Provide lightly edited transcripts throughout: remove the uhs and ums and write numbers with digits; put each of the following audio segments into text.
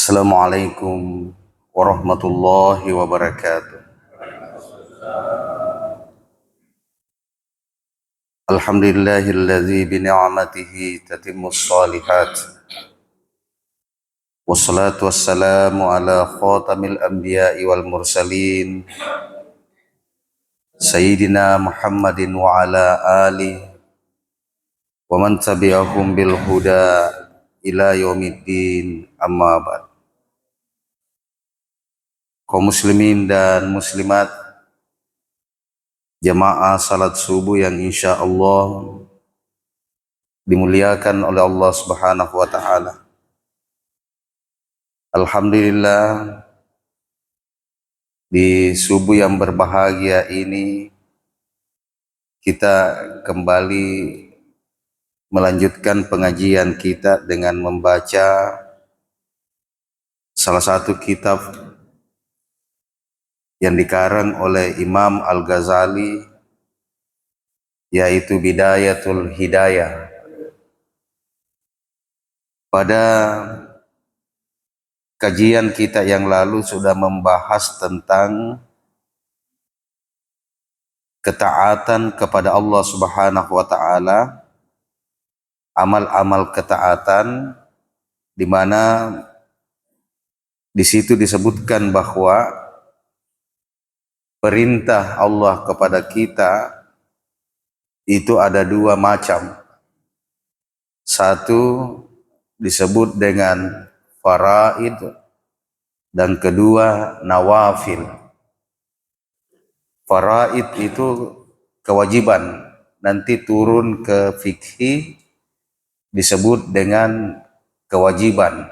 Assalamualaikum warahmatullahi wabarakatuh. Alhamdulillahilladzi bini'amatihi tatimmus shalihat. Wassalatu wassalamu ala khatamil anbiya'i wal mursalin Sayyidina Muhammadin wa ala alihi wa man tabi'ahum bil huda ila yaumiddin, amma ba'd. Kaum muslimin dan muslimat, jamaah salat subuh yang insya Allah dimuliakan oleh Allah Subhanahu wa Ta'ala. Alhamdulillah, di subuh yang berbahagia ini kita kembali melanjutkan pengajian kita dengan membaca salah satu kitab yang dikarang oleh Imam Al-Ghazali, yaitu Bidayatul Hidayah. Pada kajian kita yang lalu sudah membahas tentang ketaatan kepada Allah Subhanahu wa Ta'ala, amal-amal ketaatan, di mana di situ disebutkan bahwa perintah Allah kepada kita itu ada dua macam. Satu disebut dengan faraid dan kedua nawafil. Faraid itu kewajiban, nanti turun ke fikih disebut dengan kewajiban.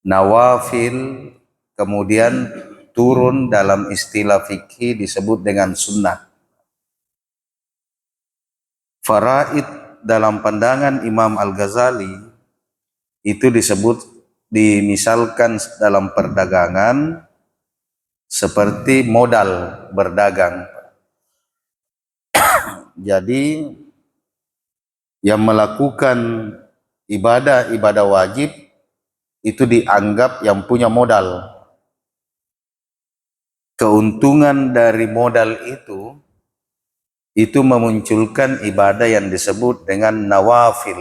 Nawafil kemudian turun dalam istilah fikih disebut dengan sunnah. Faraid dalam pandangan Imam Al-Ghazali itu dimisalkan dalam perdagangan seperti modal berdagang. Jadi yang melakukan ibadah wajib itu dianggap yang punya modal. Keuntungan dari modal itu memunculkan ibadah yang disebut dengan nawafil,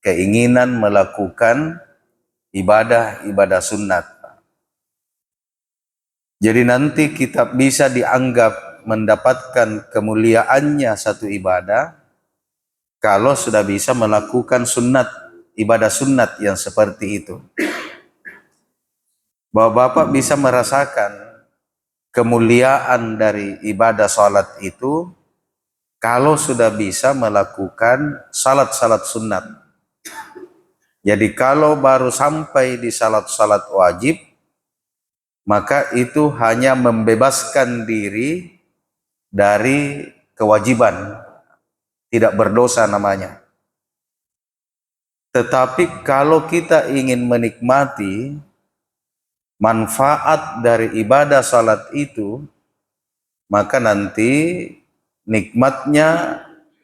keinginan melakukan ibadah sunat. Jadi nanti kita bisa dianggap mendapatkan kemuliaannya satu ibadah kalau sudah bisa melakukan sunat, ibadah sunat yang seperti itu. Bapak-bapak bisa merasakan kemuliaan dari ibadah salat itu kalau sudah bisa melakukan salat-salat sunat. Jadi kalau baru sampai di salat-salat wajib, maka itu hanya membebaskan diri dari kewajiban, tidak berdosa namanya. Tetapi kalau kita ingin menikmati manfaat dari ibadah salat itu, maka nanti nikmatnya,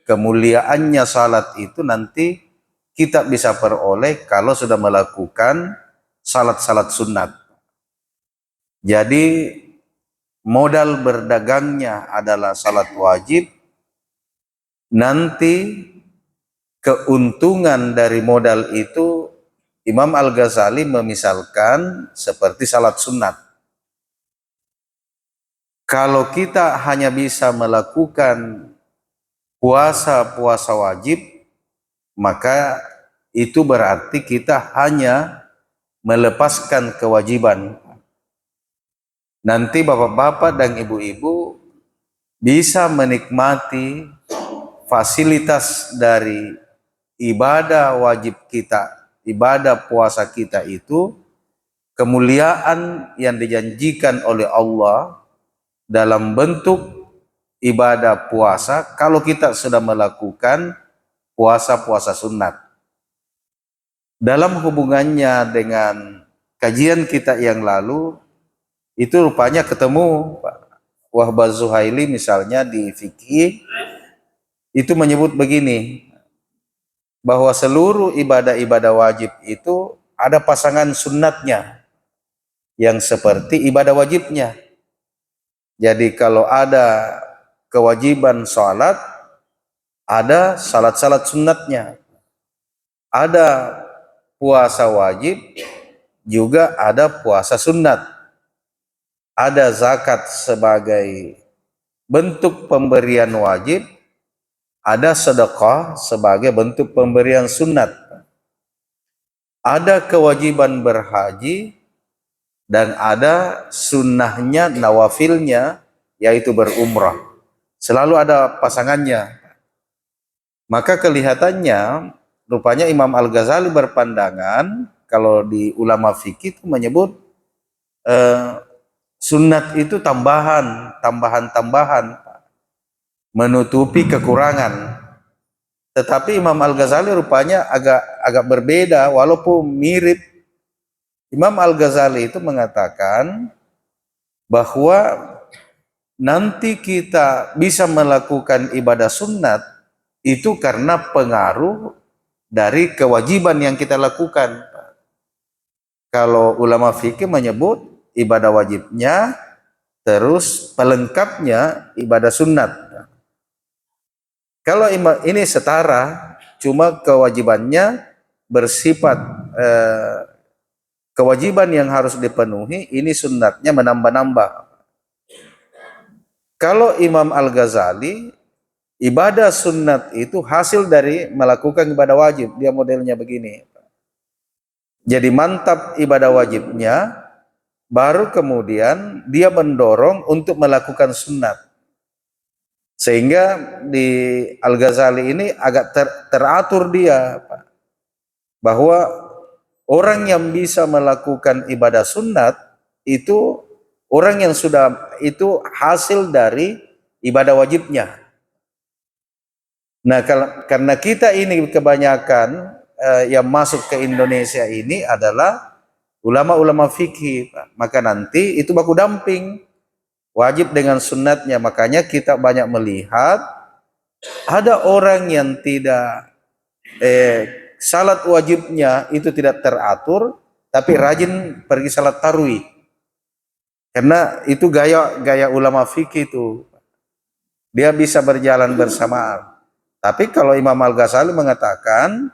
kemuliaannya salat itu nanti kita bisa peroleh kalau sudah melakukan salat-salat sunat. Jadi modal berdagangnya adalah salat wajib, nanti keuntungan dari modal itu Imam Al-Ghazali memisalkan seperti salat sunat. Kalau kita hanya bisa melakukan puasa wajib, maka itu berarti kita hanya melepaskan kewajiban. Nanti bapak-bapak dan ibu-ibu bisa menikmati fasilitas dari ibadah wajib kita, ibadah puasa kita itu, kemuliaan yang dijanjikan oleh Allah dalam bentuk ibadah puasa kalau kita sudah melakukan puasa sunat. Dalam hubungannya dengan kajian kita yang lalu, itu rupanya ketemu Pak Wahbah Zuhaili misalnya di fikih itu menyebut begini, bahwa seluruh ibadah-ibadah wajib itu ada pasangan sunnatnya yang seperti ibadah wajibnya. Jadi kalau ada kewajiban sholat, ada salat-salat sunnatnya. Ada puasa wajib, juga ada puasa sunnat. Ada zakat sebagai bentuk pemberian wajib, ada sedekah sebagai bentuk pemberian sunnat. Ada kewajiban berhaji, dan ada sunnahnya, nawafilnya, yaitu berumrah. Selalu ada pasangannya. Maka kelihatannya, rupanya Imam Al-Ghazali berpandangan, kalau di ulama fikih itu menyebut sunnat itu tambahan, menutupi kekurangan. Tetapi Imam Al-Ghazali rupanya agak berbeda, walaupun mirip. Imam Al-Ghazali itu mengatakan bahwa nanti kita bisa melakukan ibadah sunat itu karena pengaruh dari kewajiban yang kita lakukan. Kalau ulama fikih menyebut ibadah wajibnya, terus pelengkapnya ibadah sunat. Kalau ini setara, cuma kewajibannya bersifat kewajiban yang harus dipenuhi, ini sunnatnya menambah-nambah. Kalau Imam Al-Ghazali, ibadah sunnat itu hasil dari melakukan ibadah wajib. Dia modelnya begini. Jadi mantap ibadah wajibnya, baru kemudian dia mendorong untuk melakukan sunnat. Sehingga di Al-Ghazali ini agak teratur dia, bahwa orang yang bisa melakukan ibadah sunat itu orang yang sudah itu hasil dari ibadah wajibnya. Nah, karena kita ini kebanyakan yang masuk ke Indonesia ini adalah ulama-ulama fikih, maka nanti itu baku damping wajib dengan sunnatnya. Makanya kita banyak melihat ada orang yang tidak salat wajibnya itu tidak teratur, tapi rajin pergi salat tarawih. Karena itu gaya ulama fikih itu. Dia bisa berjalan bersamaan. Tapi kalau Imam Al-Ghazali mengatakan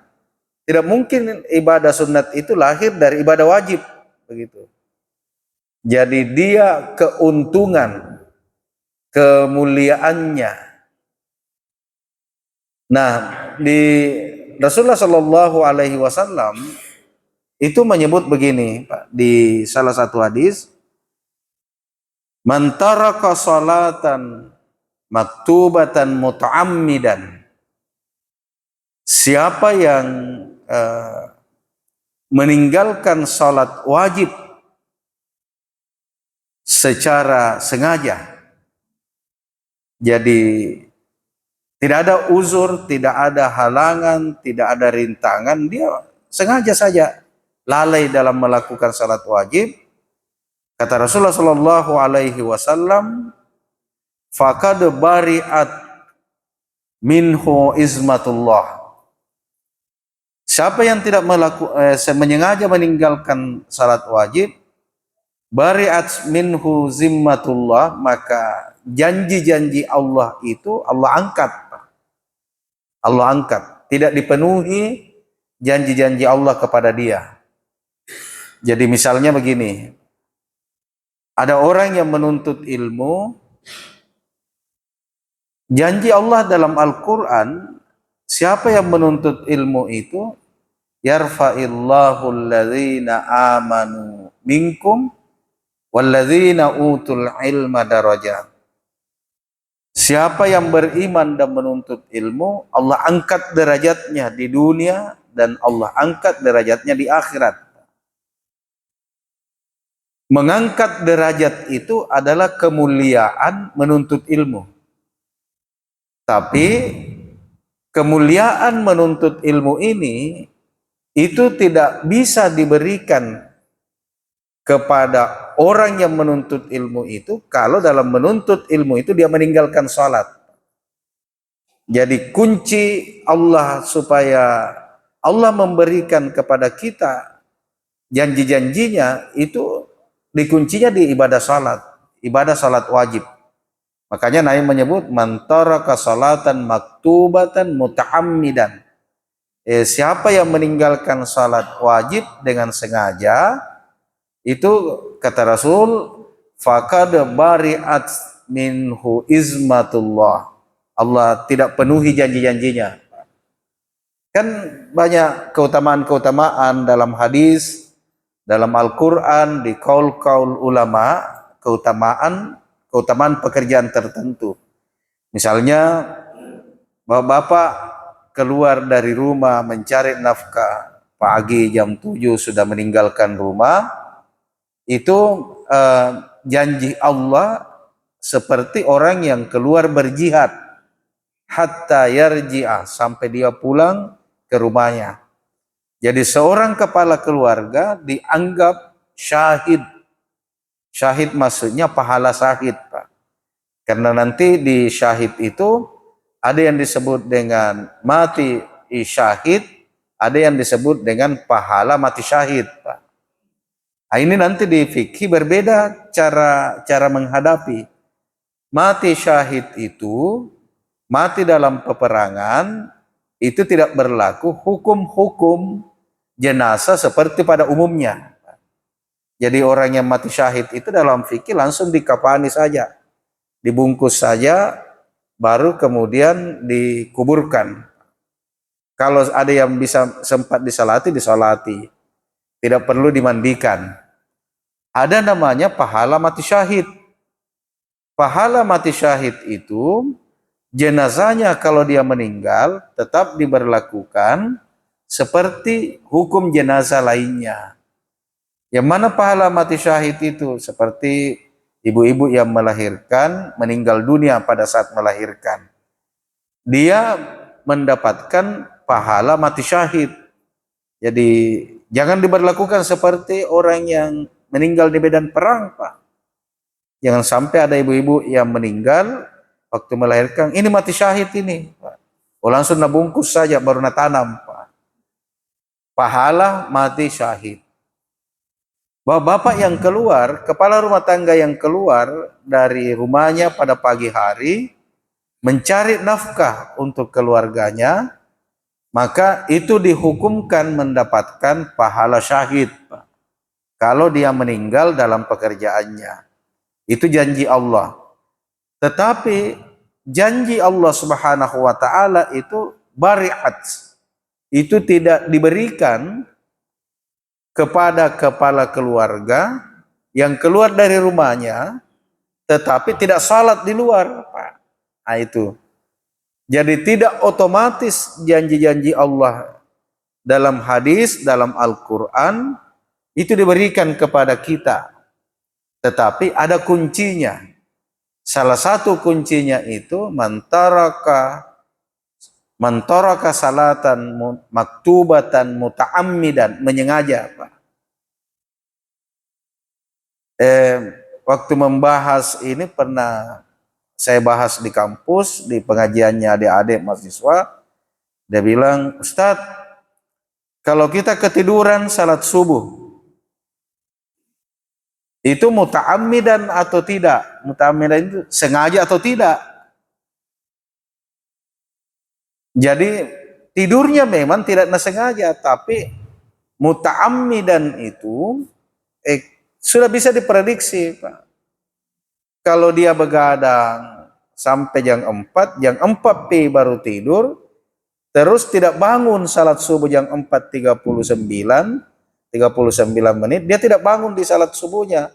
tidak mungkin ibadah sunat itu lahir dari ibadah wajib, begitu. Jadi dia keuntungan, kemuliaannya. Nah, di Rasulullah Shallallahu Alaihi Wasallam itu menyebut begini, Pak, di salah satu hadis, man taraka salatan maktubatan muta'ammidan, siapa yang meninggalkan salat wajib secara sengaja, jadi tidak ada uzur, tidak ada halangan, tidak ada rintangan, dia sengaja saja lalai dalam melakukan salat wajib, kata Rasulullah Shallallahu Alaihi Wasallam, faqad bari'at minhu izmatullah. Siapa yang tidak menyengaja meninggalkan salat wajib, bari'at minhu zimmatullah, maka janji-janji Allah itu Allah angkat. Allah angkat, tidak dipenuhi janji-janji Allah kepada dia. Jadi misalnya begini, ada orang yang menuntut ilmu, janji Allah dalam Al-Quran, siapa yang menuntut ilmu itu, yarfa'illahu alladhina amanu minkum walladzina utul ilma darajat. Siapa yang beriman dan menuntut ilmu, Allah angkat derajatnya di dunia dan Allah angkat derajatnya di akhirat. Mengangkat derajat itu adalah kemuliaan menuntut ilmu. Tapi kemuliaan menuntut ilmu ini itu tidak bisa diberikan kepada orang yang menuntut ilmu itu kalau dalam menuntut ilmu itu dia meninggalkan sholat. Jadi kunci Allah supaya Allah memberikan kepada kita janji-janjinya itu dikuncinya di ibadah salat wajib. Makanya Nabi menyebut man taraka salatan maktubatan muta'ammidan. Siapa yang meninggalkan salat wajib dengan sengaja, itu kata Rasul, faqad bari'at minhu izmatullah. Allah tidak penuhi janji-janjinya. Kan banyak keutamaan-keutamaan dalam hadis, dalam Al-Quran, di kaul-kaul ulama, keutamaan pekerjaan tertentu. Misalnya, bapak keluar dari rumah mencari nafkah, pagi jam 7 sudah meninggalkan rumah, itu janji Allah seperti orang yang keluar berjihad, hatta yarji'ah, sampai dia pulang ke rumahnya. Jadi seorang kepala keluarga dianggap syahid. Syahid maksudnya pahala syahid, Pak. Karena nanti di syahid itu ada yang disebut dengan mati syahid, ada yang disebut dengan pahala mati syahid, Pak. Nah, ini nanti di fikih berbeda cara menghadapi. Mati syahid itu, mati dalam peperangan, itu tidak berlaku hukum-hukum jenazah seperti pada umumnya. Jadi orang yang mati syahid itu dalam fikih langsung dikafani saja, dibungkus saja, baru kemudian dikuburkan. Kalau ada yang bisa sempat disalati, tidak perlu dimandikan. Ada namanya pahala mati syahid. Pahala mati syahid itu jenazahnya kalau dia meninggal tetap diberlakukan seperti hukum jenazah lainnya. Yang mana pahala mati syahid itu seperti ibu-ibu yang melahirkan, meninggal dunia pada saat melahirkan. Dia mendapatkan pahala mati syahid. Jadi jangan diberlakukan seperti orang yang meninggal di medan perang, Pak. Jangan sampai ada ibu-ibu yang meninggal waktu melahirkan, ini mati syahid ini, Pak. Oh, langsung nabungkus saja baru natanam, Pak. Pahala mati syahid. Bapak yang keluar, kepala rumah tangga yang keluar dari rumahnya pada pagi hari, mencari nafkah untuk keluarganya, maka itu dihukumkan mendapatkan pahala syahid, Pak. Kalau dia meninggal dalam pekerjaannya. Itu janji Allah. Tetapi janji Allah Subhanahu wa taala itu bari'at. Itu tidak diberikan kepada kepala keluarga yang keluar dari rumahnya tetapi tidak salat di luar, Pak. Nah, itu. Jadi tidak otomatis janji-janji Allah dalam hadis, dalam Al-Quran itu diberikan kepada kita. Tetapi ada kuncinya. Salah satu kuncinya itu mantaraka salatan maktubatan muta'ammidan, menyengaja, Pak. Waktu membahas ini pernah saya bahas di kampus, di pengajiannya adik-adik mahasiswa. Dia bilang, Ustadz, kalau kita ketiduran salat subuh, itu muta'ammidan atau tidak? Muta'ammidan itu sengaja atau tidak? Jadi tidurnya memang tidak sengaja, tapi muta'ammidan itu sudah bisa diprediksi, Pak. Kalau dia begadang sampai jam 4 baru tidur, terus tidak bangun salat subuh jam 4:39 menit, dia tidak bangun di salat subuhnya.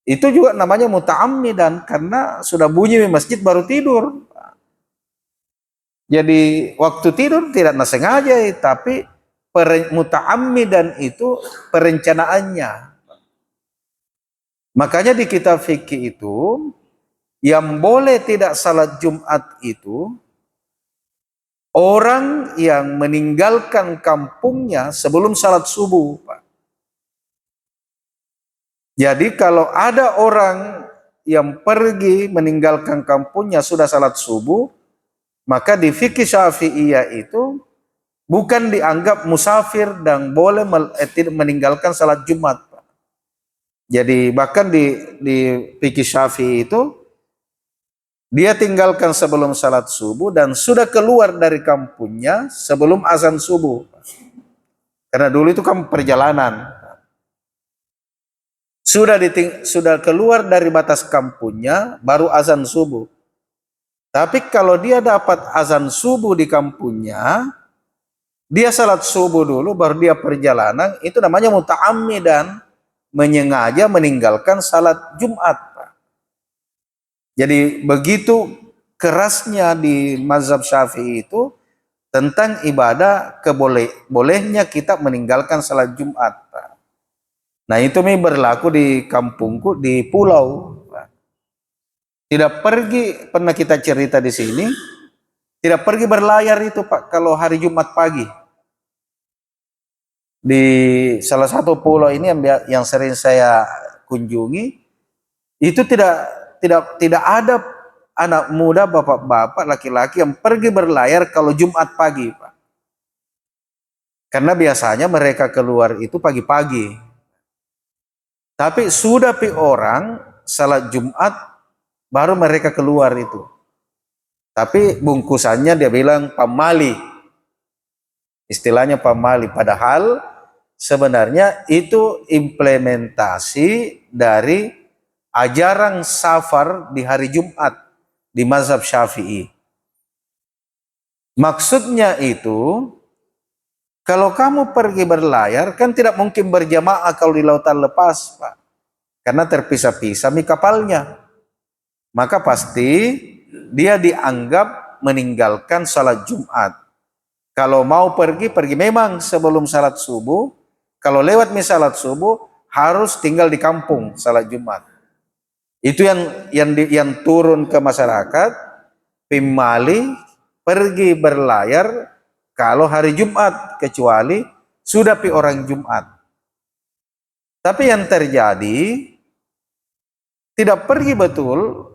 Itu juga namanya muta'ammidan, karena sudah bunyi di masjid baru tidur. Jadi waktu tidur tidak sengaja, tapi muta'ammidan itu perencanaannya. Makanya di kitab fikih itu, yang boleh tidak salat Jumat itu orang yang meninggalkan kampungnya sebelum salat subuh, Pak. Jadi kalau ada orang yang pergi meninggalkan kampungnya sudah salat subuh, maka di fikih Syafi'iyah itu bukan dianggap musafir dan boleh tidak meninggalkan salat Jumat. Jadi bahkan di fikih Syafi'i itu dia tinggalkan sebelum salat subuh dan sudah keluar dari kampungnya sebelum azan subuh. Karena dulu itu kan perjalanan. Sudah keluar dari batas kampungnya baru azan subuh. Tapi kalau dia dapat azan subuh di kampungnya, dia salat subuh dulu baru dia perjalanan, itu namanya muta'ammidan, menyengaja meninggalkan salat Jumat. Jadi begitu kerasnya di mazhab Syafi'i itu tentang ibadah bolehnya kita meninggalkan salat Jumat. Nah itu berlaku di kampungku di pulau. Tidak pergi, pernah kita cerita di sini, tidak pergi berlayar itu Pak kalau hari Jumat pagi. Di salah satu pulau ini yang sering saya kunjungi, itu tidak ada anak muda, bapak-bapak, laki-laki yang pergi berlayar kalau Jumat pagi, Pak. Karena biasanya mereka keluar itu pagi-pagi. Tapi sudah orang salat Jumat baru mereka keluar itu. Tapi bungkusannya dia bilang pamali. Istilahnya pamali. Padahal sebenarnya itu implementasi dari ajaran safar di hari Jumat di mazhab Syafi'i. Maksudnya itu, kalau kamu pergi berlayar, kan tidak mungkin berjamaah kalau di lautan lepas, Pak. Karena terpisah-pisah kapalnya. Maka pasti dia dianggap meninggalkan salat Jumat. Kalau mau pergi memang sebelum salat subuh. Kalau lewat salat subuh, harus tinggal di kampung salat Jumat. Itu yang turun ke masyarakat, pimali, pergi berlayar kalau hari Jumat, kecuali sudah orang Jumat. Tapi yang terjadi, tidak pergi betul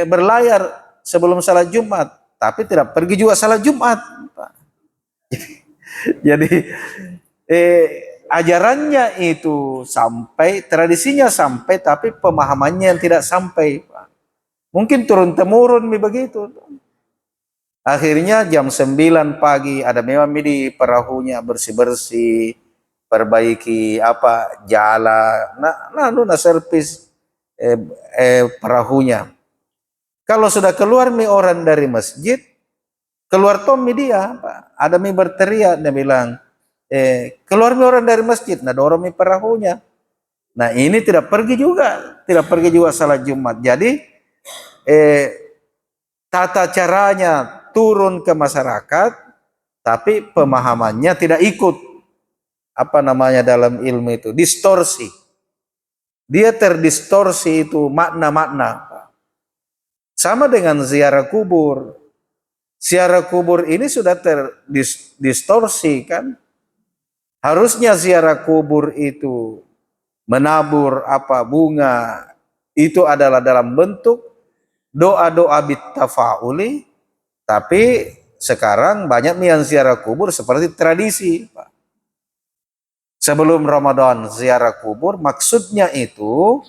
berlayar sebelum salat Jumat, tapi tidak pergi juga salat Jumat. Jadi ajarannya itu sampai, tradisinya sampai, tapi pemahamannya yang tidak sampai. Mungkin turun-temurun begitu. Akhirnya jam 9 pagi ada memang di perahunya bersih-bersih, perbaiki jalan, servis perahunya. Kalau sudah keluar orang dari masjid, keluar dia, Pak. Ada berteriak, dia bilang, keluar orang dari masjid, nah dorong perahunya. Nah ini tidak pergi juga salat Jumat. Jadi tata caranya turun ke masyarakat, tapi pemahamannya tidak ikut. Dalam ilmu itu distorsi. Dia terdistorsi itu makna-makna. Sama dengan ziarah kubur. Ziarah kubur ini sudah terdistorsi kan. Harusnya ziarah kubur itu menabur bunga, itu adalah dalam bentuk doa-doa bittafa'uli. Tapi sekarang banyak yang ziarah kubur seperti tradisi, Pak. Sebelum Ramadan ziarah kubur, maksudnya itu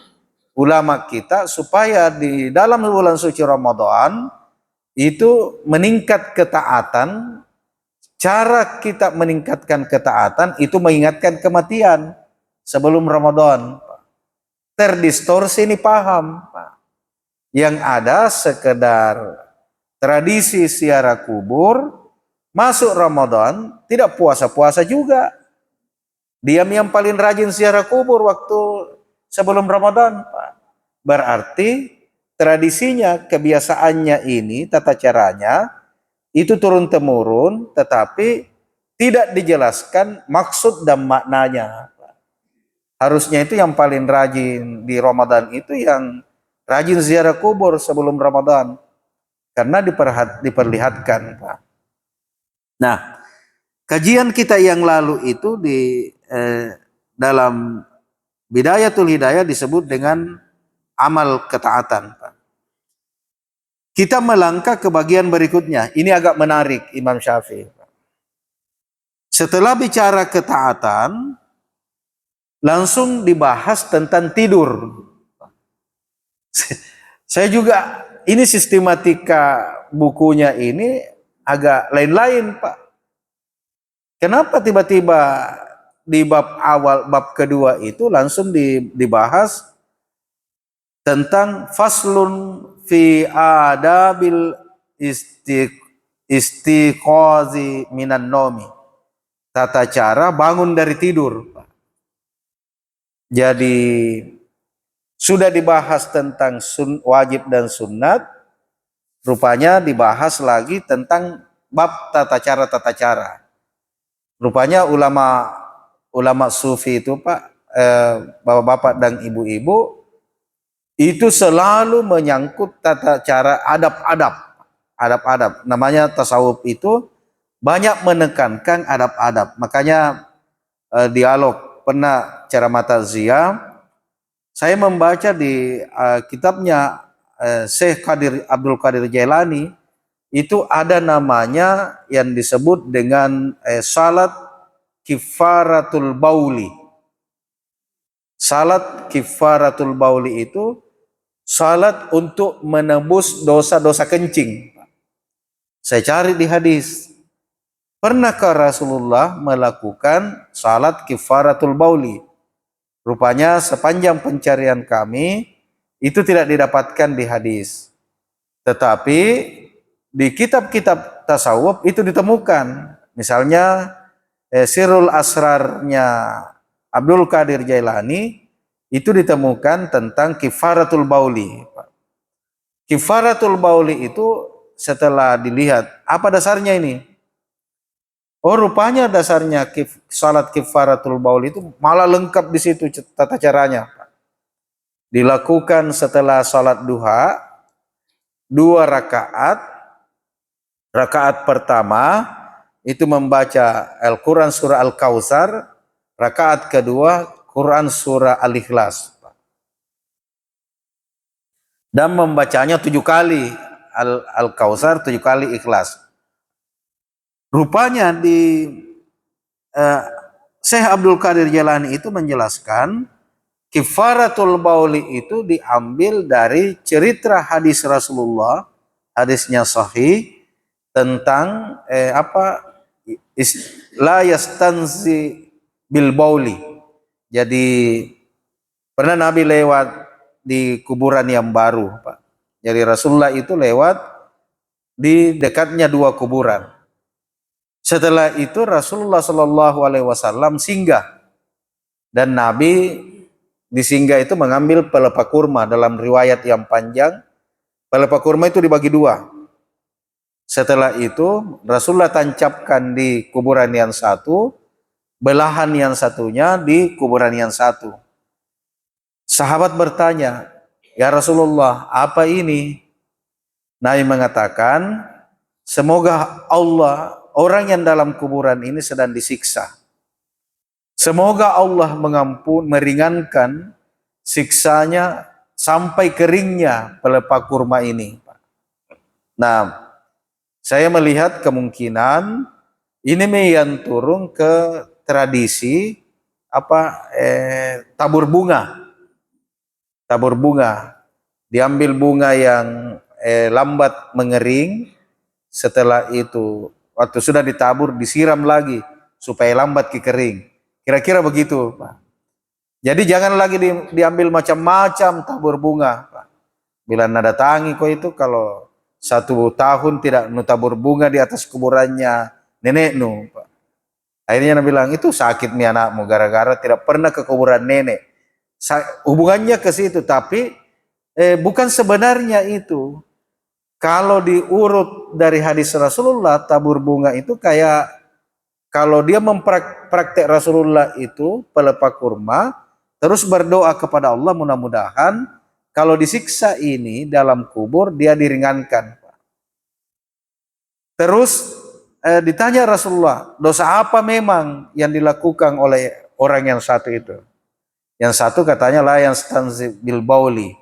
ulama kita supaya di dalam bulan suci Ramadan itu meningkat ketaatan. Cara kita meningkatkan ketaatan itu mengingatkan kematian sebelum Ramadan. Terdistorsi ini paham, Pak. Yang ada sekedar tradisi ziarah kubur, masuk Ramadan tidak puasa-puasa juga. Dia yang paling rajin ziarah kubur waktu sebelum Ramadan, Pak. Berarti tradisinya, kebiasaannya ini, tata caranya itu turun-temurun, tetapi tidak dijelaskan maksud dan maknanya. Harusnya itu yang paling rajin di Ramadan itu yang rajin ziarah kubur sebelum Ramadan. Karena diperlihatkan, Pak. Nah, kajian kita yang lalu itu di dalam Bidayatul Hidayah disebut dengan amal ketaatan, Pak. Kita melangkah ke bagian berikutnya. Ini agak menarik Imam Syafi'i. Setelah bicara ketaatan, langsung dibahas tentang tidur. Saya juga, ini sistematika bukunya ini agak lain-lain, Pak. Kenapa tiba-tiba di bab awal, bab kedua itu langsung dibahas tentang faslun fi adabil istiqazi minan nomi, tata cara bangun dari tidur. Jadi sudah dibahas tentang wajib dan sunnat, rupanya dibahas lagi tentang bab tata cara. Rupanya ulama sufi itu, Pak, bapak-bapak dan ibu-ibu, itu selalu menyangkut tata cara adab-adab. Namanya tasawuf itu banyak menekankan adab-adab. Makanya dialog pernah ceramah takziah, saya membaca di kitabnya Syekh Abdul Qadir Jailani, itu ada namanya yang disebut dengan salat kifaratul bauli. Salat kifaratul bauli itu salat untuk menebus dosa-dosa kencing. Saya cari di hadis, pernahkah Rasulullah melakukan salat kifaratul bauli? Rupanya sepanjang pencarian kami itu tidak didapatkan di hadis. Tetapi di kitab-kitab tasawuf itu ditemukan. Misalnya Sirul Asrarnya Abdul Qadir Jailani itu ditemukan tentang kifaratul bauli. Kifaratul bauli itu setelah dilihat, apa dasarnya ini? Oh, rupanya dasarnya salat kifaratul bauli itu malah lengkap di situ tata caranya. Dilakukan setelah salat duha 2 rakaat. Rakaat pertama itu membaca Al-Quran surah Al-Kautsar, rakaat kedua Quran surah Al-Ikhlas, dan membacanya 7 kali Al-Kautsar, 7 kali Ikhlas. Rupanya di Syekh Abdul Qadir Jailani itu menjelaskan kifaratul bauli itu diambil dari cerita hadis Rasulullah, hadisnya sahih, tentang la yastanzi bil bauli. Jadi pernah Nabi lewat di kuburan yang baru, Pak. Jadi Rasulullah itu lewat di dekatnya 2 kuburan. Setelah itu Rasulullah Shallallahu Alaihi Wasallam singgah, dan Nabi di singgah itu mengambil pelepah kurma. Dalam riwayat yang panjang, pelepah kurma itu dibagi 2. Setelah itu Rasulullah tancapkan di kuburan yang satu, belahan yang satunya di kuburan yang satu. Sahabat bertanya, ya Rasulullah, apa ini? Nabi mengatakan, semoga Allah, orang yang dalam kuburan ini sedang disiksa. Semoga Allah meringankan siksanya sampai keringnya pelepah kurma ini. Nah, saya melihat kemungkinan ini yang turun ke tradisi tabur bunga. Tabur bunga, diambil bunga yang lambat mengering, setelah itu waktu sudah ditabur disiram lagi supaya lambat kering. Kira-kira begitu, Pak. Jadi jangan lagi diambil macam-macam tabur bunga, Pak. Bila nada tangi kok itu, kalau 1 tahun tidak tabur bunga di atas kuburannya nenek nu, Pak. Akhirnya Nabi bilang, itu sakit nih anakmu gara-gara tidak pernah ke kuburan nenek. Hubungannya ke situ, tapi bukan sebenarnya itu. Kalau diurut dari hadis Rasulullah, tabur bunga itu kayak kalau dia mempraktek Rasulullah itu pelepah kurma, terus berdoa kepada Allah mudah-mudahan kalau disiksa ini dalam kubur dia diringankan. Terus ditanya Rasulullah, dosa apa memang yang dilakukan oleh orang yang satu itu? Yang satu katanya la yang stanzi bil bauli.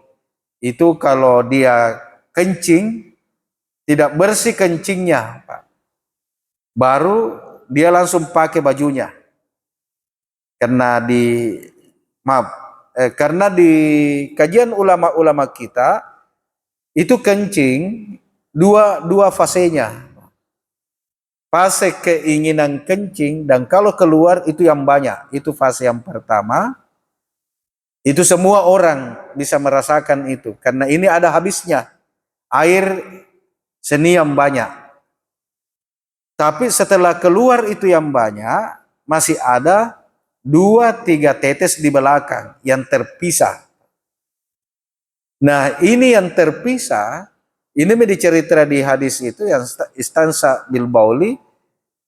Itu kalau dia kencing tidak bersih kencingnya, Pak. Baru dia langsung pakai bajunya. Karena karena di kajian ulama-ulama kita itu kencing dua fasenya. Fase keinginan kencing dan kalau keluar itu yang banyak. Itu fase yang pertama. Itu semua orang bisa merasakan itu. Karena ini ada habisnya. Air seni yang banyak. Tapi setelah keluar itu yang banyak, masih ada 2-3 tetes di belakang yang terpisah. Nah, ini yang terpisah, ini dicerita di hadis itu yang istansa bil bauli,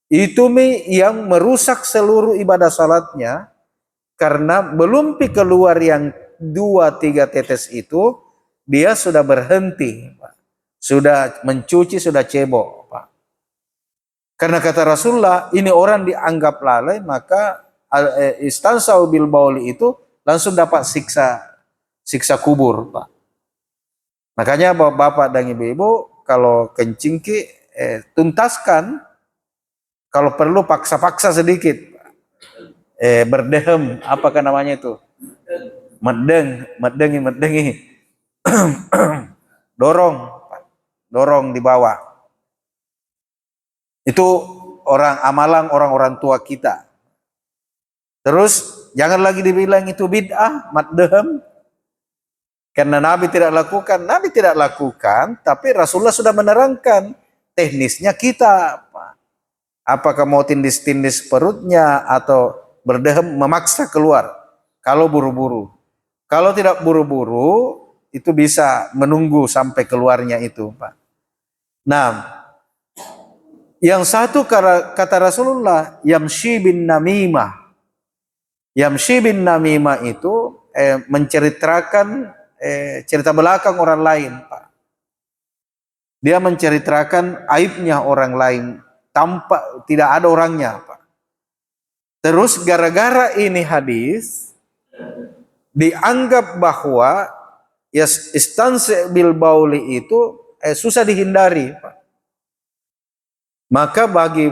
itu yang merusak seluruh ibadah salatnya karena belum keluar yang 2-3 tetes itu, dia sudah berhenti, Pak. Sudah mencuci, sudah cebok, Pak. Karena kata Rasulullah, ini orang dianggap lalai, maka istansa bil bauli itu langsung dapat siksa kubur, Pak. Makanya bapak dan ibu-ibu kalau kencing tuntaskan, kalau perlu paksa-paksa sedikit, berdehem, apakah namanya itu, medengi, dorong di bawah. Itu orang-orang tua kita. Terus jangan lagi dibilang itu bid'ah, maddehem. Karena Nabi tidak lakukan, tapi Rasulullah sudah menerangkan teknisnya kita. Apakah mau tindis-tindis perutnya atau berdehem memaksa keluar. Kalau buru-buru. Kalau tidak buru-buru, itu bisa menunggu sampai keluarnya itu, Pak. Nah, yang satu kata Rasulullah, yamshi bin namimah. Yamshi bin namimah itu menceritakan cerita belakang orang lain, Pak. Dia menceritakan aibnya orang lain tanpa tidak ada orangnya, Pak. Terus gara-gara ini hadis dianggap bahwa istansa bil bauli itu susah dihindari, Pak. Maka bagi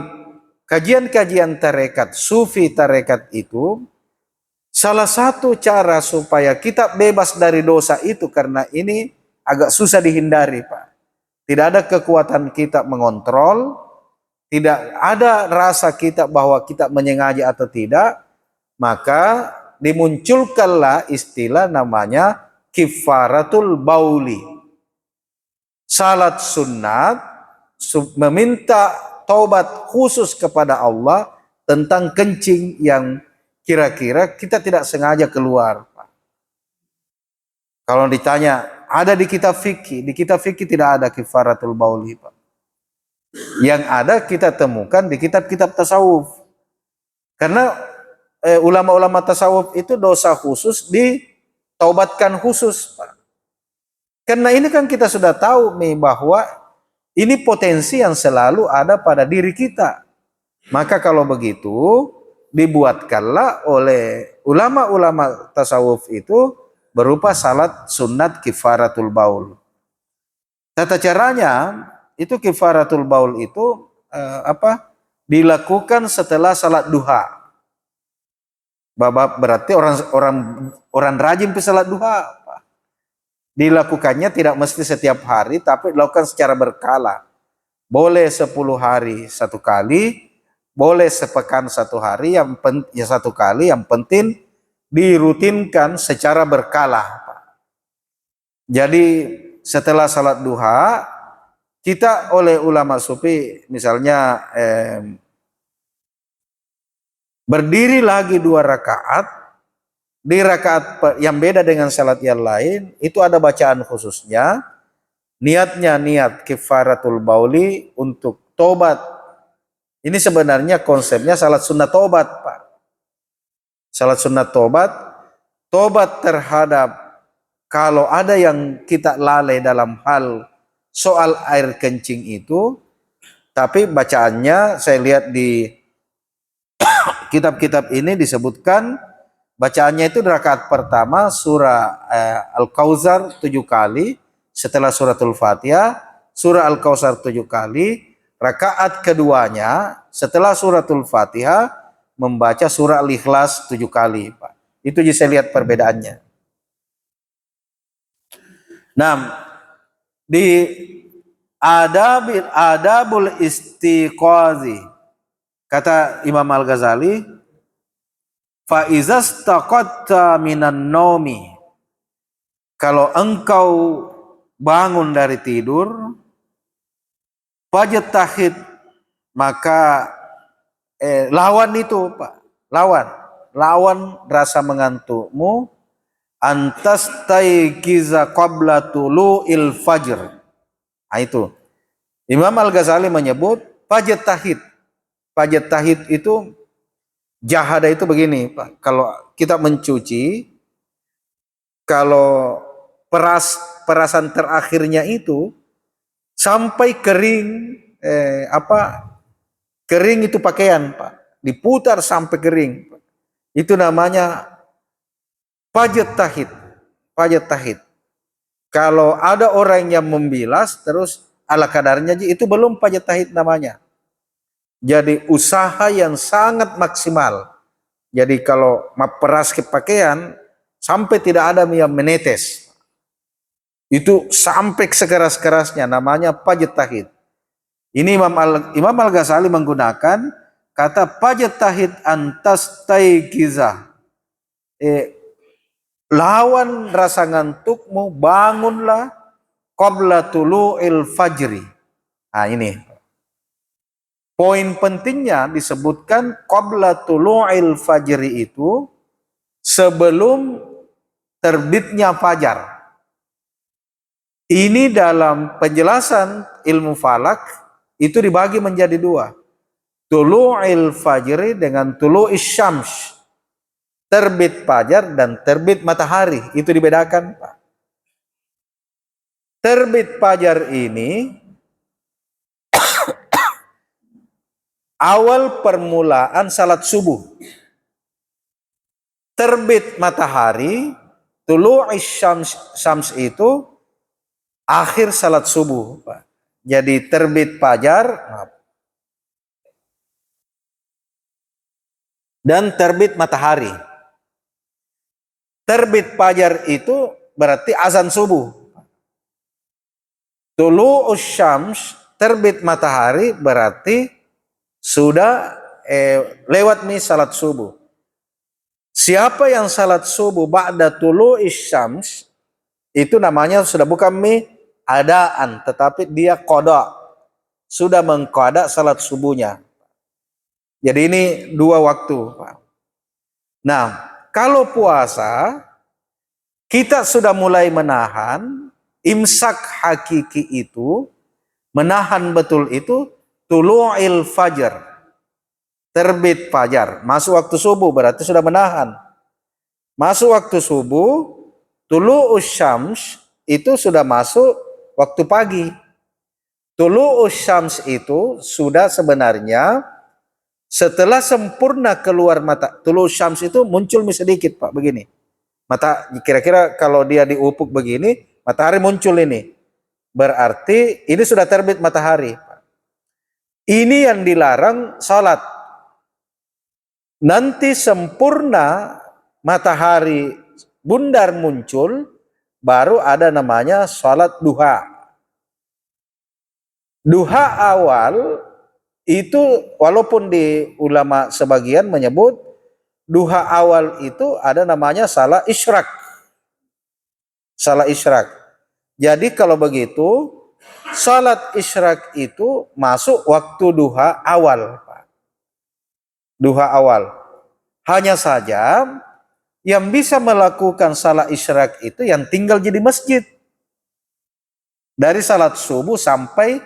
kajian-kajian tarekat, sufi tarekat itu, salah satu cara supaya kita bebas dari dosa itu, karena ini agak susah dihindari, Pak. Tidak ada kekuatan kita mengontrol, tidak ada rasa kita bahwa kita menyengaja atau tidak, maka dimunculkanlah istilah namanya kifaratul bauli. Salat sunat, meminta taubat khusus kepada Allah tentang kencing yang kira-kira kita tidak sengaja keluar, Pak. Kalau ditanya, ada di kitab fikih tidak ada kifaratul bauli, Pak. Yang ada kita temukan di kitab-kitab tasawuf. Karena ulama-ulama tasawuf itu dosa khusus ditaubatkan khusus, Pak. Karena ini kan kita sudah tahu nih bahwa ini potensi yang selalu ada pada diri kita. Maka kalau begitu, dibuatkanlah oleh ulama-ulama tasawuf itu berupa salat sunat kifaratul baul. Tata caranya itu kifaratul baul itu dilakukan setelah salat duha. Berarti orang rajin ke salat duha. Dilakukannya tidak mesti setiap hari, tapi dilakukan secara berkala. Boleh 10 hari satu kali, boleh sepekan satu hari, satu kali, yang penting dirutinkan secara berkala. Jadi setelah salat duha, kita oleh ulama sufi misalnya berdiri lagi 2 rakaat, di rakaat yang beda dengan salat yang lain, itu ada bacaan khususnya. Niatnya niat kifaratul bauli untuk tobat. Ini sebenarnya konsepnya salat sunat tobat, Pak. Salat sunat tobat terhadap kalau ada yang kita lalai dalam hal soal air kencing itu, tapi bacaannya saya lihat di kitab-kitab ini disebutkan, bacaannya itu di rakaat pertama surah Al-Kautsar 7 kali, setelah suratul Fatihah, surah Al-Kautsar 7 kali, Rakaat keduanya setelah suratul Fatihah membaca surah Al-Ikhlas 7 kali, Pak. Itu jadi saya lihat perbedaannya. Nah, di adabul istiqazi kata Imam Al-Ghazali, fa izastaqatta minan naumi, kalau engkau bangun dari tidur, fajtahid, maka lawan itu, Pak. Lawan rasa mengantukmu, antas taikiza qabla tulu'il fajr. Nah, itu. Imam Al-Ghazali menyebut fajtahid. Fajtahid itu jahada itu begini, Pak. Kalau kita mencuci, kalau perasan terakhirnya itu sampai kering, kering itu pakaian, Pak. Diputar sampai kering. Itu namanya fajtahid. Fajtahid. Kalau ada orang yang membilas terus ala kadarnya, itu belum fajtahid namanya. Jadi usaha yang sangat maksimal. Jadi kalau peras ke pakaian sampai tidak ada yang menetes, itu sampai sekeras-kerasnya, namanya fajtahid. Ini Imam Al-Ghazali menggunakan kata fajtahid antas taigizah. Lawan rasa ngantukmu, bangunlah qabla tulu'il fajri. Nah, ini poin pentingnya disebutkan qabla tulu'il fajri itu sebelum terbitnya fajar. Ini dalam penjelasan ilmu falak itu dibagi menjadi dua. Tulu'il fajri dengan tulu'is syams. Terbit fajar dan terbit matahari. Itu dibedakan, Pak. Terbit fajar ini awal permulaan salat subuh. Terbit matahari, tulu'is syams itu akhir salat subuh, Pak. Jadi terbit fajar dan terbit matahari. Terbit fajar itu berarti azan subuh. Tulu'us syams, terbit matahari berarti sudah lewat nih salat subuh. Siapa yang salat subuh ba'da tulu'is syams, itu namanya sudah bukan adaan, tetapi dia qada. Sudah mengqada salat subuhnya. Jadi ini dua waktu, Pak. Nah, kalau puasa, kita sudah mulai menahan, imsak hakiki itu, menahan betul itu, tulu'il fajar. Terbit fajar. Masuk waktu subuh, berarti sudah menahan. Masuk waktu subuh, tulu'us syams, itu sudah masuk waktu pagi. Tulu'us syams itu sudah sebenarnya setelah sempurna keluar mata. Tulu'us syams itu muncul sedikit, Pak, begini. Mata kira-kira kalau dia di ufuk begini, matahari muncul ini. Berarti ini sudah terbit matahari. Ini yang dilarang salat. Nanti sempurna matahari bundar muncul, baru ada namanya salat duha. Duha awal itu walaupun di ulama sebagian menyebut duha awal itu ada namanya salat isyraq. Salat isyraq. Jadi kalau begitu salat isyraq itu masuk waktu duha awal, Pak. Duha awal. Hanya saja yang bisa melakukan salat isyraq itu yang tinggal di masjid. Dari salat subuh sampai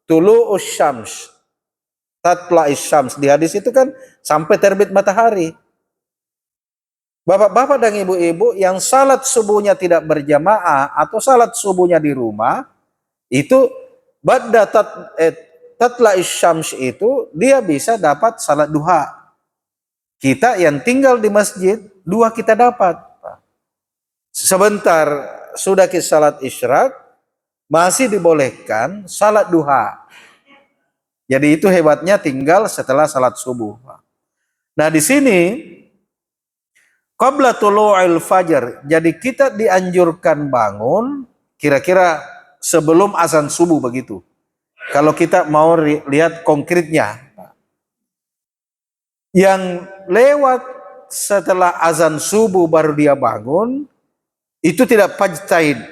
tulu'us syams. Tatla'is syams. Di hadis itu kan sampai terbit matahari. Bapak-bapak dan ibu-ibu yang salat subuhnya tidak berjamaah atau salat subuhnya di rumah, itu ba'da tatla'is syams itu dia bisa dapat salat duha. Kita yang tinggal di masjid, dua kita dapat. Sebentar sudah kita salat isyraq, masih dibolehkan salat duha. Jadi itu hebatnya tinggal setelah salat subuh. Nah di sini qabla tulu'il fajar. Jadi kita dianjurkan bangun kira-kira sebelum azan subuh begitu. Kalau kita mau lihat konkretnya. Yang lewat setelah azan subuh baru dia bangun, itu tidak fajtaid.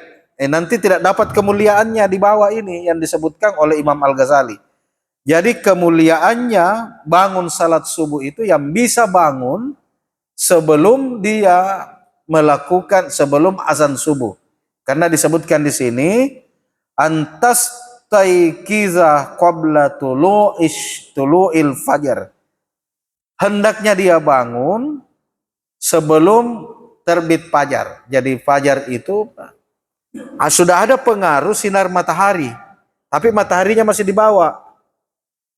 Nanti tidak dapat kemuliaannya di bawah ini yang disebutkan oleh Imam Al-Ghazali. Jadi kemuliaannya bangun salat subuh itu yang bisa bangun sebelum dia melakukan sebelum azan subuh. Karena disebutkan di sini antas taikiza qabla tulu'il fajar. Hendaknya dia bangun sebelum terbit fajar. Jadi fajar itu sudah ada pengaruh sinar matahari, tapi mataharinya masih di bawah.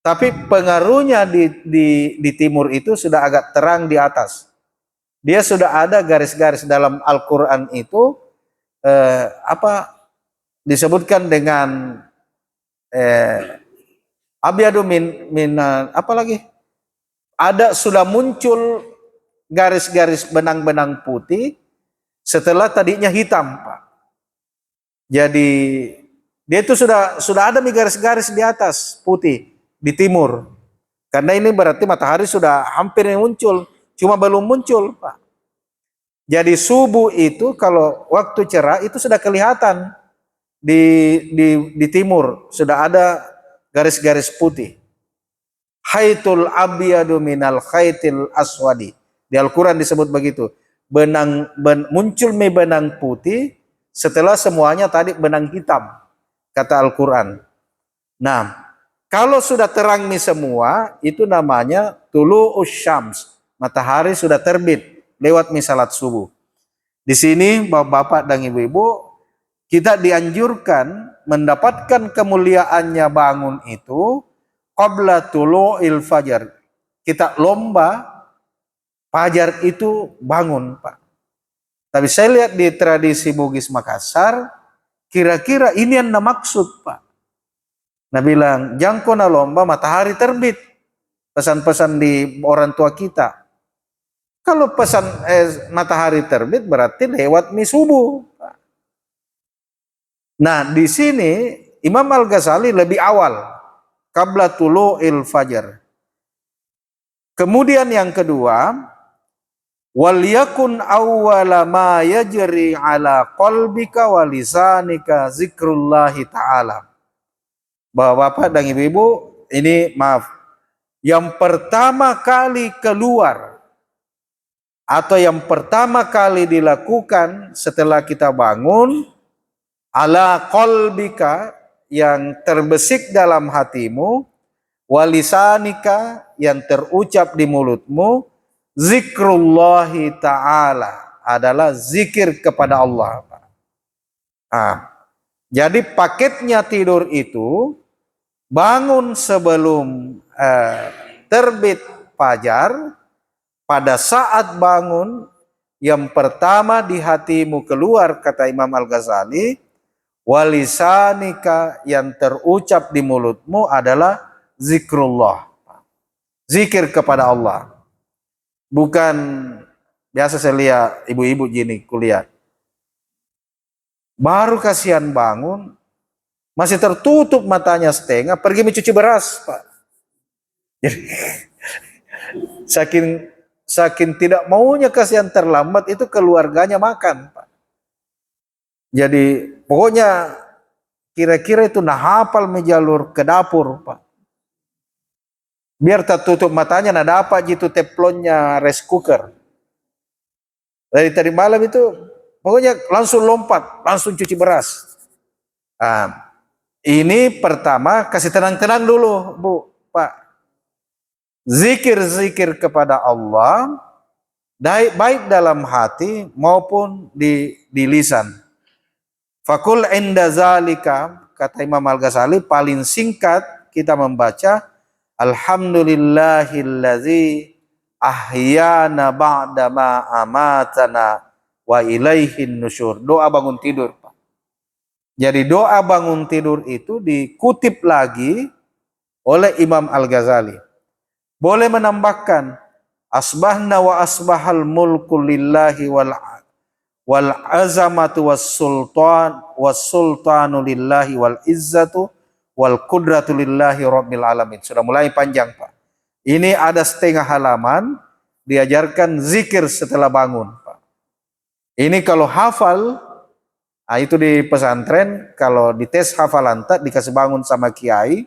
Tapi pengaruhnya di timur itu sudah agak terang di atas. Dia sudah ada garis-garis dalam Al-Quran itu disebutkan dengan abyadu min apa lagi? Ada sudah muncul garis-garis benang-benang putih setelah tadinya hitam, Pak. Jadi dia itu sudah ada garis-garis di atas putih di timur. Karena ini berarti matahari sudah hampir muncul, cuma belum muncul, Pak. Jadi subuh itu kalau waktu cerah itu sudah kelihatan di timur, sudah ada garis-garis putih. Khaitul abyadu minal khaitil aswadi. Di Al-Quran disebut begitu. Muncul benang putih setelah semuanya tadi benang hitam. Kata Al-Quran. Nah, kalau sudah terang nih semua, itu namanya tulu'us syams. Matahari sudah terbit lewat salat subuh. Di sini Bapak-bapak dan Ibu-ibu, kita dianjurkan mendapatkan kemuliaannya bangun itu qabla tulu'il fajar. Kita lomba fajar itu bangun, Pak. Tapi saya lihat di tradisi Bugis Makassar, kira-kira ini yang maksud, Pak. Nah bilang, jangkona lomba matahari terbit. Pesan-pesan di orang tua kita. Kalau pesan matahari terbit berarti lewat subuh, Pak. Nah di sini Imam Al-Ghazali lebih awal. Qabla tulu'il fajar. Kemudian yang kedua, wal yakun awwala ma yajri ala qalbika wa lisanika zikrullahi ta'ala. Bapak-bapak dan ibu-ibu, ini maaf. Yang pertama kali keluar atau yang pertama kali dilakukan setelah kita bangun ala qalbika yang terbesik dalam hatimu, walisanika yang terucap di mulutmu, zikrullahi ta'ala adalah zikir kepada Allah. Jadi paketnya tidur itu bangun sebelum terbit fajar. Pada saat bangun yang pertama di hatimu keluar, kata Imam Al-Ghazali, walisanika yang terucap di mulutmu adalah zikrullah. Zikir kepada Allah. Bukan biasa saya lihat ibu-ibu gini kuliah. Baru kasihan bangun, masih tertutup matanya setengah, pergi mencuci beras, Pak. Jadi, saking tidak maunya kasihan terlambat itu keluarganya makan, Pak. Jadi pokoknya kira-kira itu hafal menjalur ke dapur, Pak. Biar tertutup matanya, dapat gitu teflonnya rice cooker. Dari tadi malam itu pokoknya langsung lompat, langsung cuci beras. Ini pertama kasih tenang-tenang dulu, Bu, Pak. Zikir-zikir kepada Allah, baik dalam hati maupun di lisan. Fakul inda zalika, kata Imam Al-Ghazali, paling singkat kita membaca alhamdulillahillazi ahyana ba'dama amatana wa ilaihin nusyur. Doa bangun tidur, Pak. Jadi doa bangun tidur itu dikutip lagi oleh Imam Al-Ghazali. Boleh menambahkan asbahna wa asbahal mulku lillahi wal azamatu was sultanu lillahi wal izzatu wal qudratu lillahi rabbil alamin. Sudah mulai panjang, Pak. Ini ada setengah halaman diajarkan zikir setelah bangun, Pak. Ini kalau hafal, nah itu di pesantren, kalau dites hafalan tak dikasih bangun sama kiai,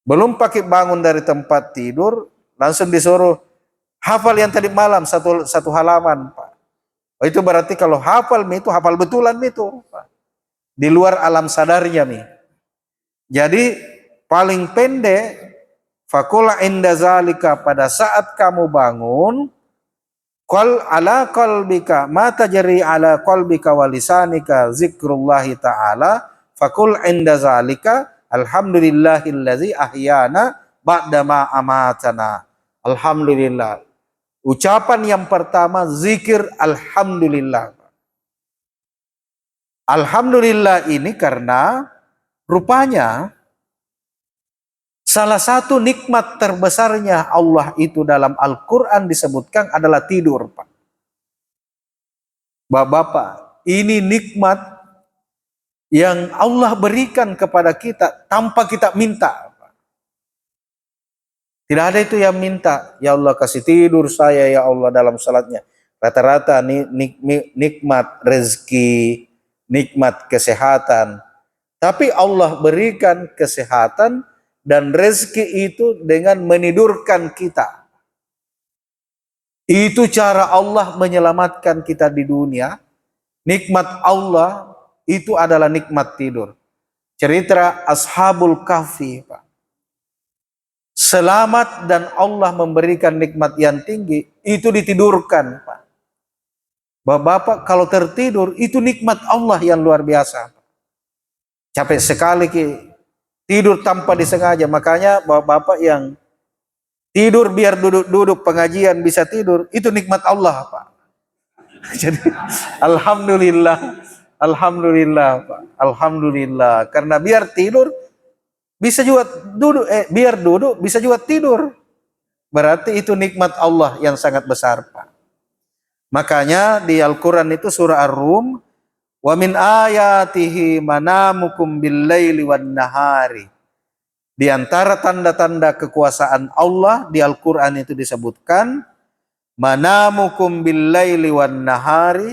belum pakai bangun dari tempat tidur, langsung disuruh hafal yang tadi malam satu halaman, Pak. Oh, itu berarti kalau hafal itu hafal betulan itu, Pak. Di luar alam sadarnya nih. Jadi paling pendek, fakula inda zalika, pada saat kamu bangun, qal ala qalbika ma tajri ala qalbika wa lisanika zikrullahi ta'ala, fakul inda zalika alhamdulillahillazi ahyana ba'dama amatana. Alhamdulillah. Ucapan yang pertama zikir alhamdulillah. Alhamdulillah ini karena rupanya salah satu nikmat terbesarnya Allah itu dalam Al-Quran disebutkan adalah tidur, Pak. Bapak-bapak, ini nikmat yang Allah berikan kepada kita tanpa kita minta. Tidak ada itu yang minta, ya Allah kasih tidur saya ya Allah dalam salatnya. Rata-rata nikmat rezeki, nikmat kesehatan. Tapi Allah berikan kesehatan dan rezeki itu dengan menidurkan kita. Itu cara Allah menyelamatkan kita di dunia. Nikmat Allah itu adalah nikmat tidur. Cerita Ashabul Kahfi, Pak. Selamat dan Allah memberikan nikmat yang tinggi, itu ditidurkan, Pak. Bapak-bapak kalau tertidur, itu nikmat Allah yang luar biasa. Capek sekali tidur tanpa disengaja. Makanya bapak-bapak yang tidur biar duduk-duduk pengajian bisa tidur, itu nikmat Allah, Pak. Jadi alhamdulillah, alhamdulillah, Pak. Alhamdulillah. Karena biar tidur bisa juga duduk, biar duduk bisa juga tidur. Berarti itu nikmat Allah yang sangat besar, Pak. Makanya di Al-Quran itu surah Ar-Rum, wa min ayatihi manamukum bil-laili wan nahari. Di antara tanda-tanda kekuasaan Allah di Al-Quran itu disebutkan manamukum bil-laili wan nahari,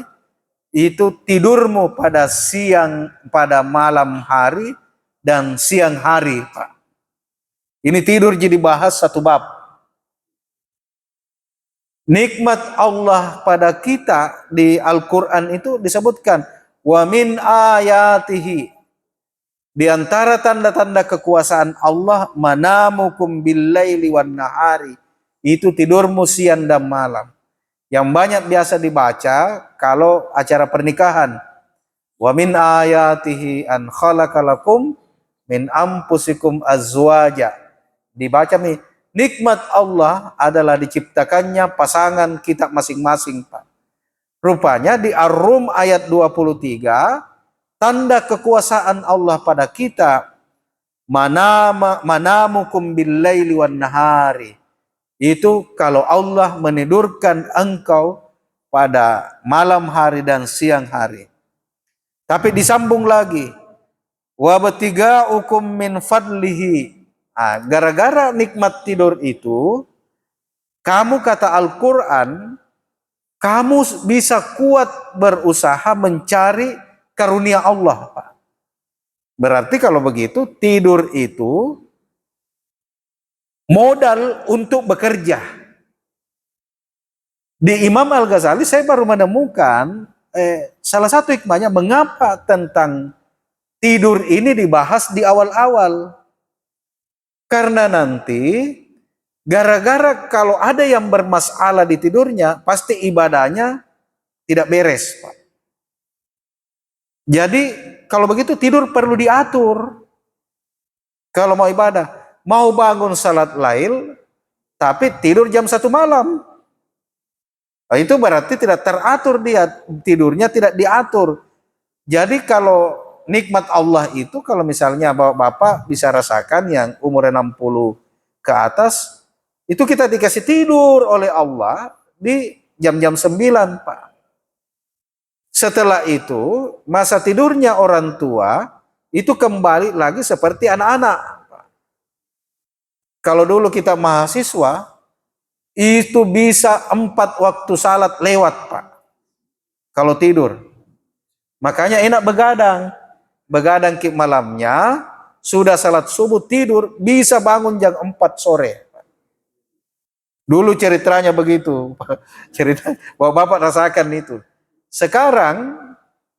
itu tidurmu pada siang, pada malam hari dan siang hari, Pak. Ini tidur jadi bahas satu bab. Nikmat Allah pada kita di Al-Quran itu disebutkan wa min ayatihi. Di antara tanda-tanda kekuasaan Allah manamukum bil-laili wan nahari. Itu tidurmu siang dan malam. Yang banyak biasa dibaca kalau acara pernikahan. Wa min ayatihi an khalaqalakum min ampusikum azwaja. Dibaca nih, nikmat Allah adalah diciptakannya pasangan kita masing-masing, Pak. Rupanya di Ar-Rum ayat 23, tanda kekuasaan Allah pada kita manamukum bil-laili wan nahari. Itu kalau Allah menidurkan engkau pada malam hari dan siang hari. Tapi disambung lagi, wabtiga'ukum min fadlihi. Nah, gara-gara nikmat tidur itu, kamu kata Al-Quran, kamu bisa kuat berusaha mencari karunia Allah, Pak. Berarti kalau begitu, tidur itu modal untuk bekerja. Di Imam Al-Ghazali saya baru menemukan salah satu hikmahnya mengapa tentang tidur ini dibahas di awal-awal. Karena nanti gara-gara kalau ada yang bermasalah di tidurnya, pasti ibadahnya tidak beres, Pak. Jadi kalau begitu tidur perlu diatur. Kalau mau ibadah, mau bangun salat lail, tapi tidur jam 1 malam. Nah, itu berarti tidak teratur dia, tidurnya tidak diatur. Jadi kalau nikmat Allah itu kalau misalnya Bapak bisa rasakan yang umur 60 ke atas, itu kita dikasih tidur oleh Allah di jam-jam 9, Pak. Setelah itu, masa tidurnya orang tua itu kembali lagi seperti anak-anak. Kalau dulu kita mahasiswa, itu bisa 4 waktu salat lewat, Pak. Kalau tidur. Makanya enak begadang. Begadang ke malamnya, sudah salat subuh tidur, bisa bangun jam 4 sore. Dulu ceritanya begitu. Cerita Bapak rasakan itu. Sekarang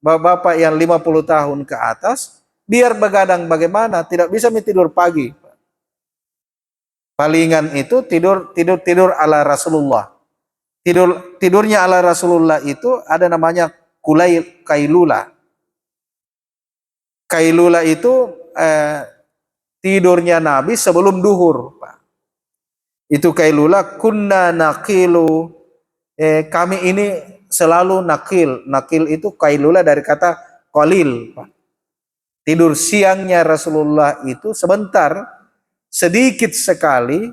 Bapak yang 50 tahun ke atas, biar begadang bagaimana, tidak bisa tidur pagi. Palingan itu tidur ala Rasulullah. Tidurnya ala Rasulullah itu ada namanya kailula. Kailula itu tidurnya Nabi sebelum duhur, Pak. Itu kailula, kunna naqilu, kami ini selalu nakil. Nakil itu kailula dari kata qalil, Pak. Tidur siangnya Rasulullah itu sebentar, sedikit sekali,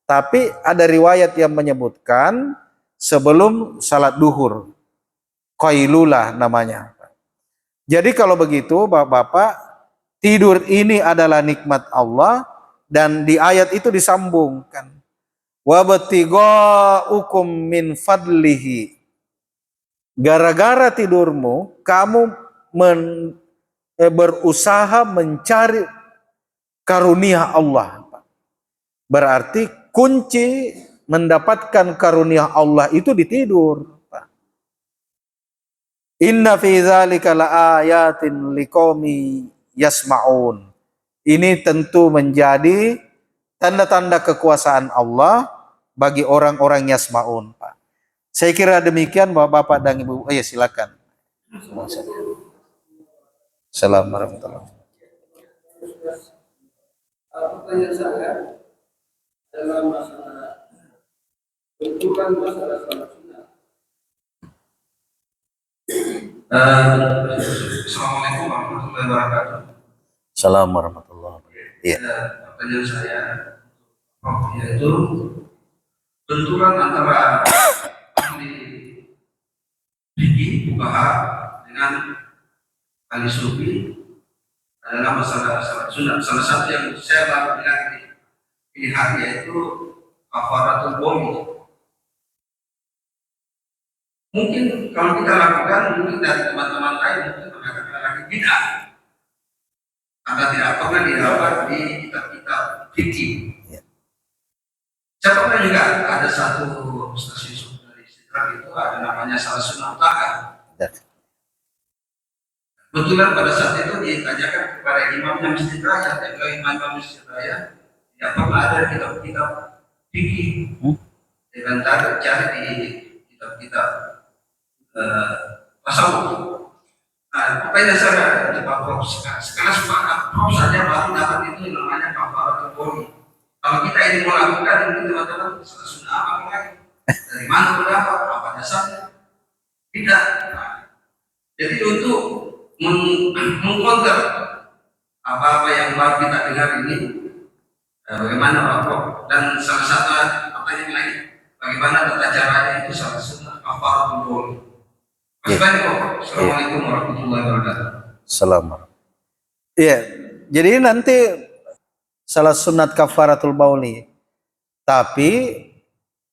tapi ada riwayat yang menyebutkan sebelum salat duhur. Qailulah namanya. Jadi kalau begitu Bapak-bapak, tidur ini adalah nikmat Allah, dan di ayat itu disambungkan. Wabtigaukum min fadlihi. Gara-gara tidurmu, kamu berusaha mencari karunia Allah. Berarti kunci mendapatkan karunia Allah itu di tidur. Inna fi dzalika laayatin liqaumi yasmaun. Ini tentu menjadi tanda-tanda kekuasaan Allah bagi orang-orang yasmaun, Pak. Saya kira demikian Bapak dan Ibu. Oh ya, silakan. Assalamualaikum warahmatullahi wabarakatuh. Pertanyaan saya dalam masalah bentukan masalah salat sunnah. Assalamualaikum warahmatullahi wabarakatuh. Assalamualaikum warahmatullahi wabarakatuh. Iya. Pertanyaan saya yaitu benturan antara ahli fikih fuqaha dengan ahli sufi adalah masalah salat sunnah. Salah satu yang saya baru bilang ini pilihan yaitu kafaratul bomi. Mungkin kalau kita lakukan, mungkin dari teman-teman lain mungkin mengatakan lagi bid'ah, karena tidak pernah didapat di kitab-kitab fikih. Saya pernah juga ada satu stasiun dari Istiqlal itu ada namanya Salah Sunnah Utara. Kebetulan pada saat itu ditanyakan kepada imamnya Masjid Raya, dan kalau imam Masjid Raya tidak pernah ada kitab-kitab fikih. Dengan cari di kitab-kitab tasawuf. Nah, pertanyaan saya Pak Prof, sekarang Prof saja baru dapat itu namanya kafaratul bomi. Kalau kita ini mau lakukan ini teman-teman, sunnah apa lagi? Dari mana berdapat? Apa dasarnya? Tidak. Nah, jadi untuk mengkonter apa-apa yang baru kita dengar ini, bagaimana Pak Prof? Dan salah satu pertanyaan lain, bagaimana tata caranya itu salah sunnah kafaratul bomi. Assalamualaikum warahmatullahi wabarakatuh. Assalamualaikum. Iya, jadi nanti salah sunat kafaratul bauli. Tapi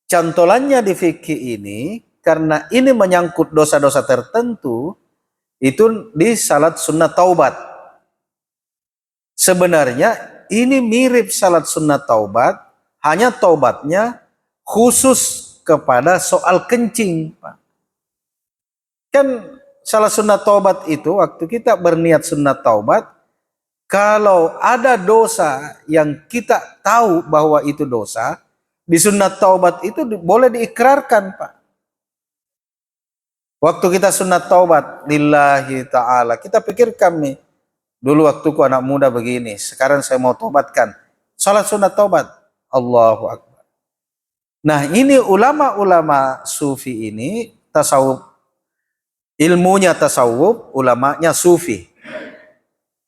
cantolannya di fikih ini, karena ini menyangkut dosa-dosa tertentu, itu di salat sunat taubat. Sebenarnya ini mirip salat sunat taubat, hanya taubatnya khusus kepada soal kencing, Pak. Kan salah sunat taubat itu waktu kita berniat sunat taubat, kalau ada dosa yang kita tahu bahwa itu dosa, di sunat taubat itu boleh diikrarkan, Pak. Waktu kita sunat taubat lillahi ta'ala, kita pikir kami dulu waktu ku anak muda begini, sekarang saya mau taubatkan. Salat sunat taubat, Allahu Akbar. Nah, ini ulama-ulama sufi ini tasawuf, ilmunya tasawuf, ulamanya sufi.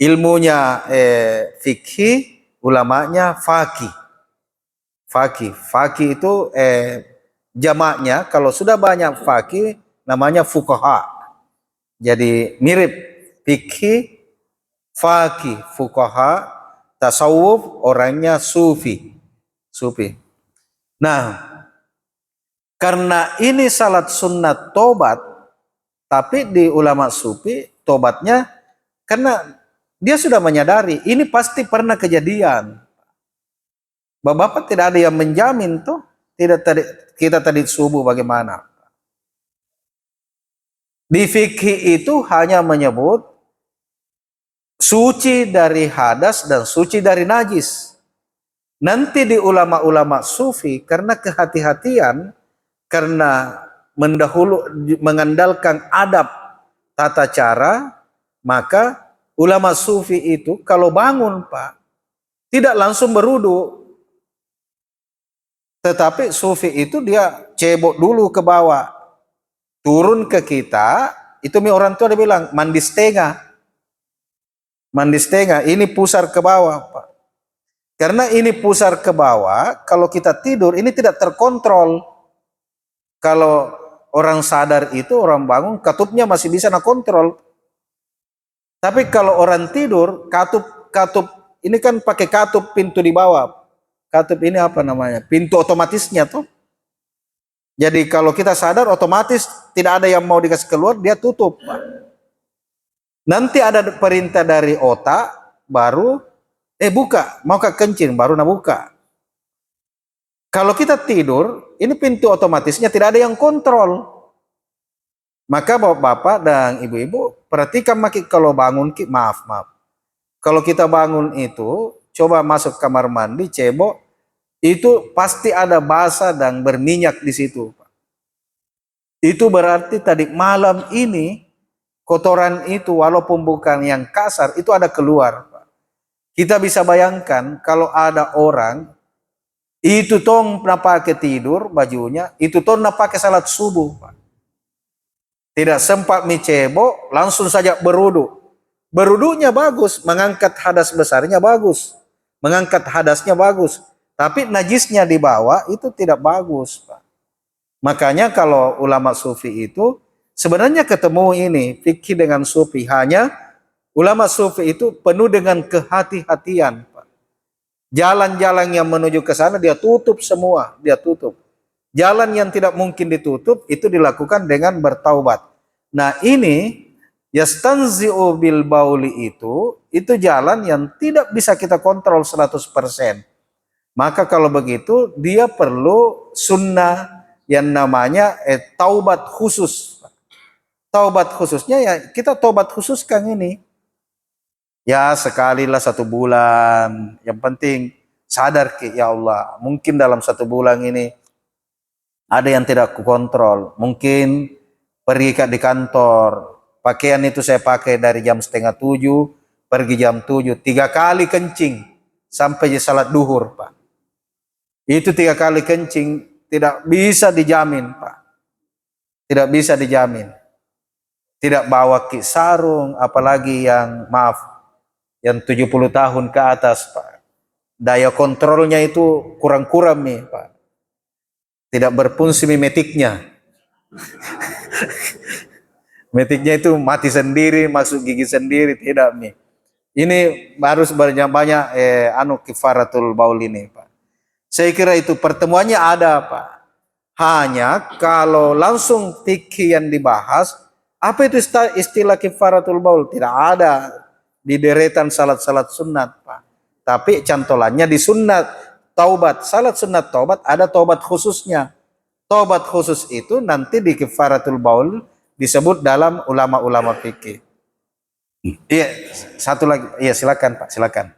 ilmunya fikih, ulamanya faqih. Faqih itu jamaknya kalau sudah banyak faqih namanya fuqaha. Jadi mirip fikih, faqih, fuqaha, tasawuf orangnya sufi. Nah, karena ini salat sunat tobat, tapi di ulama sufi tobatnya karena dia sudah menyadari ini pasti pernah kejadian. Bapak tidak ada yang menjamin tuh, tidak tadi kita tadi subuh bagaimana. Di fikih itu hanya menyebut suci dari hadas dan suci dari najis. Nanti di ulama-ulama sufi karena kehati-hatian, karena mengandalkan adab tata cara, maka ulama sufi itu kalau bangun Pak tidak langsung berudu. Tetapi sufi itu dia cebok dulu ke bawah, turun ke kita, itu orang tua dia bilang mandi setengah, ini pusar ke bawah Pak. Karena ini pusar ke bawah, kalau kita tidur ini tidak terkontrol. Kalau orang sadar itu orang bangun, katupnya masih bisa kontrol. Tapi kalau orang tidur, katup ini kan pakai katup pintu di bawah. Katup ini apa namanya? Pintu otomatisnya tuh. Jadi kalau kita sadar otomatis tidak ada yang mau dikasih keluar, dia tutup. Nanti ada perintah dari otak, baru buka, mau ke kencing, baru buka. Kalau kita tidur, ini pintu otomatisnya tidak ada yang kontrol. Maka bapak-bapak dan ibu-ibu perhatikan kalau bangun, maaf. Kalau kita bangun itu, coba masuk kamar mandi, cebok, itu pasti ada basah dan berminyak di situ. Itu berarti tadi malam ini kotoran itu walaupun bukan yang kasar itu ada keluar. Kita bisa bayangkan kalau ada orang itu tong pakai tidur bajunya, itu tong pakai salat subuh. Tidak sempat micebo, langsung saja berudu. Berudunya bagus, mengangkat hadas besarnya bagus, mengangkat hadasnya bagus. Tapi najisnya di bawah itu tidak bagus, Pak. Makanya kalau ulama sufi itu sebenarnya ketemu ini fikih dengan sufi, hanya ulama sufi itu penuh dengan kehati-hatian, Pak. Jalan-jalan yang menuju ke sana dia tutup semua, dia tutup. Jalan yang tidak mungkin ditutup itu dilakukan dengan bertaubat. Nah, ini yastanzi'u bil bauli itu jalan yang tidak bisa kita kontrol 100%. Maka kalau begitu dia perlu sunnah yang namanya taubat khusus. Taubat khususnya ya kita taubat khususkan ini. Ya sekalilah 1 bulan. Yang penting sadar ya Allah. Mungkin dalam 1 bulan ini ada yang tidak kukontrol. Mungkin pergi di kantor. Pakaian itu saya pakai dari jam 6:30. Pergi jam 7. 3 kali kencing. Sampai salat duhur Pak. Itu 3 kali kencing tidak bisa dijamin, Pak. Tidak bisa dijamin. Tidak bawa sarung, apalagi yang yang 70 tahun ke atas, Pak. Daya kontrolnya itu kurang-kurang nih, Pak. Tidak berfungsi metiknya. Metiknya itu mati sendiri, masuk gigi sendiri, tidak nih. Ini harus banyak kifaratul baul ini, Pak. Saya kira itu pertemuannya ada, Pak. Hanya kalau langsung fikih yang dibahas, apa itu istilah kifaratul baul? Tidak ada di deretan salat-salat sunat, Pak. Tapi cantolannya di sunat taubat, salat sunat taubat ada taubat khususnya. Taubat khusus itu nanti di kifaratul baul disebut dalam ulama-ulama fikih. Iya, satu lagi. Iya, silakan Pak, silakan.